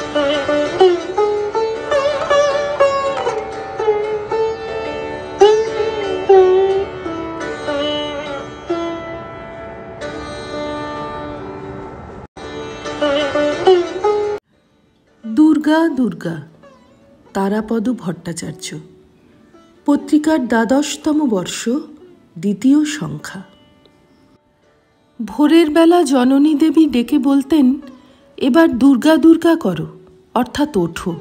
দুর্গা দুর্গা, তারাপদ ভট্টাচার্য। পত্রিকার ১২তম বর্ষ, ২য় সংখ্যা। ভোরের বেলা জননী দেবী ডেকে বলতেন, এবার দুর্গা দুর্গা করো, অর্থাৎ ওঠো।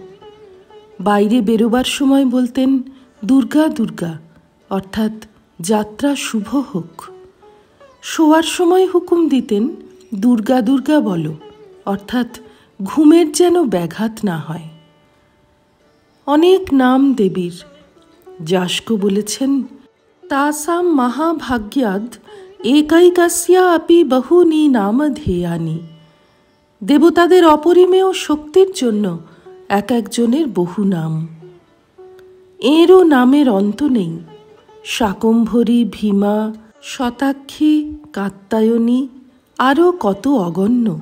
বাইরে বেরোবার সময় বলতেন, দুর্গা দুর্গা, অর্থাৎ যাত্রা শুভ হোক। শোয়ার সময় হুকুম দিতেন, দুর্গা দুর্গা বলো, অর্থাৎ ঘুমের যেন ব্যাঘাত না হয়। অনেক নাম দেবীর। যাস্ক বলেছেন, তাসাম মহাভাগ্যাদ একৈকাস্যা আপি বহুনি নামধেয়ানি। দেবতাদের অপরিমেয় শক্তির জন্য এক একজনের বহু নাম। এরও নামের অন্ত নেই। শাকম্ভরী, ভীমা, শতাক্ষী, কাত্যায়নী, আরও কত অগণ্য।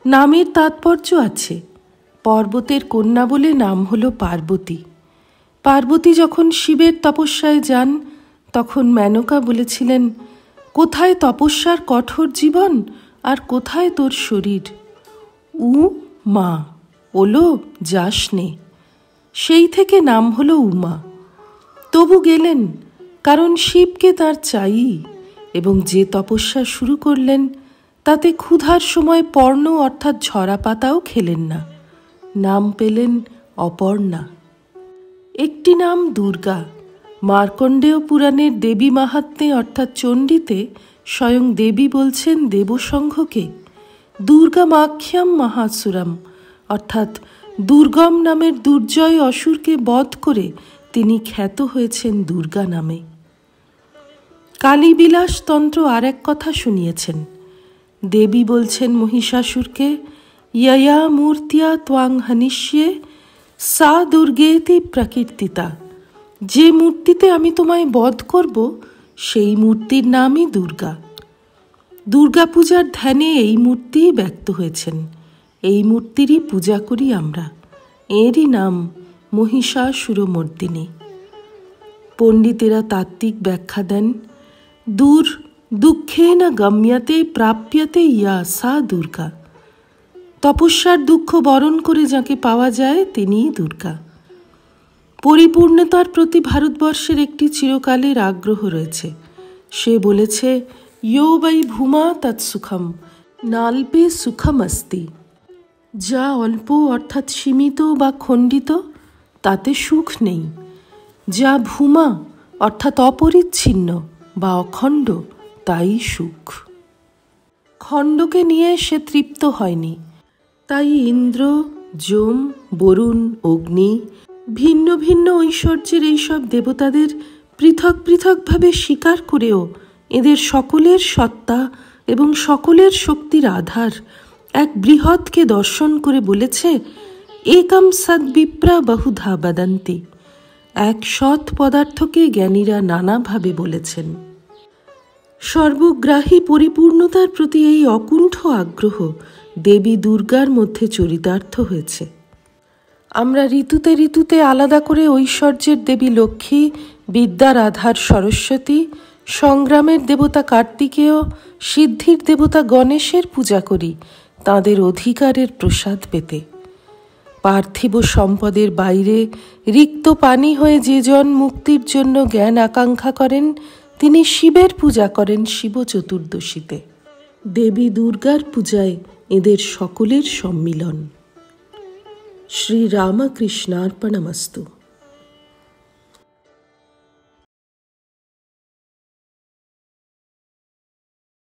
নামের তাৎপর্য আছে। পর্বতের কন্যা বলে নাম হলো পার্বতী। পার্বতী যখন শিবের তপস্যায় যান, তখন মেনকা বলেছিলেন, কোথায় তপস্যার কঠোর জীবন আর কোথায় তোর শরীর? উ মা, ওলো যাস নে। সেই থেকে নাম হলো উমা। তবু গেলেন, কারণ শিবকে তার চাই, এবং যে তপস্যা শুরু করলেন তাতে ক্ষুধার সময় পর্ণ অর্থাৎ ঝরা পাতাও খেলেন না। নাম পেলেন অপর্ণা। একটি নাম দুর্গা। মার্কণ্ডেয় পুরাণের দেবী মাহাত্ম্যে অর্থাৎ চণ্ডীতে স্বয়ং দেবী বলছেন দেবসংঘকে, দুর্গা মাখ্যাম মহাসুরাম, অর্থাৎ দুর্গম নামের দুর্জয় অসুরকে বধ করে তিনি খ্যাত হয়েছেন দুর্গা নামে। কালীবিলাস তন্ত্র আর এক কথা শুনিয়েছেন। দেবী বলছেন মহিষাসুরকে, ইয়া মূর্তিয়া ত্বাং হনিষ্যে সা দুর্গেতি প্রকীর্তিতা। যে মূর্তিতে আমি তোমায় বধ করব সেই মূর্তির নামই দুর্গা। দুর্গা পূজার ধ্যানে এই মূর্তিই ব্যক্ত হয়েছেন। এই মূর্তিরই পূজা করি আমরা। এরই নাম মহিষাসুরমর্দিনী। পণ্ডিতেরা তাত্ত্বিক ব্যাখ্যা দেন, দুঃখে না গম্যতে প্রাপ্যতে ইয়া সা দুর্গা। তপস্যার দুঃখ বরণ করে যাকে পাওয়া যায় তিনিই দুর্গা। পরিপূর্ণতার প্রতি ভারতবর্ষের একটি চিরকালের আগ্রহ রয়েছে। সে বলেছে, ইয়ো বৈ ভূমা তৎসুখম নাল্পে সুখম অস্তি। যা অল্প অর্থাৎ সীমিত বা খণ্ডিত তাতে সুখ নেই। যা ভূমা অর্থাৎ অপরিচ্ছিন্ন বা অখণ্ড তাই সুখ। খণ্ডকে নিয়ে সে তৃপ্ত হয়নি। তাই ইন্দ্র, যম, বরুণ, অগ্নি, ভিন্ন ভিন্ন ঐশ্বর্যের এইসব দেবতাদের পৃথক পৃথকভাবে স্বীকার করেও এদের সকলের সত্তা এবং সকলের শক্তির আধার এক বৃহৎকে দর্শন করে বলেছে, একম সদ্বিপ্রা বহুধা বদন্তি। এক সৎ পদার্থকে জ্ঞানীরা নানাভাবে বলেছেন। সর্বগ্রাহী পরিপূর্ণতার প্রতি এই অকুণ্ঠ আগ্রহ দেবী দুর্গার মধ্যে চরিতার্থ হয়েছে। আমরা ঋতুতে ঋতুতে আলাদা করে ঐশ্বর্যের দেবী লক্ষ্মী, বিদ্যার আধার সরস্বতী, সংগ্রামের দেবতা কার্তিকেয়, সিদ্ধির দেবতা গণেশের পূজা করি তাঁদের অধিকারের প্রসাদ পেতে। পার্থিব সম্পদের বাইরে রিক্ত পানি হয়ে যে জন মুক্তির জন্য জ্ঞান আকাঙ্ক্ষা করেন তিনি শিবের পূজা করেন শিব চতুর্দশীতে। দেবী দুর্গার পূজায় এদের সকলের সম্মিলন। শ্রীরামকৃষ্ণার্পণমস্তু।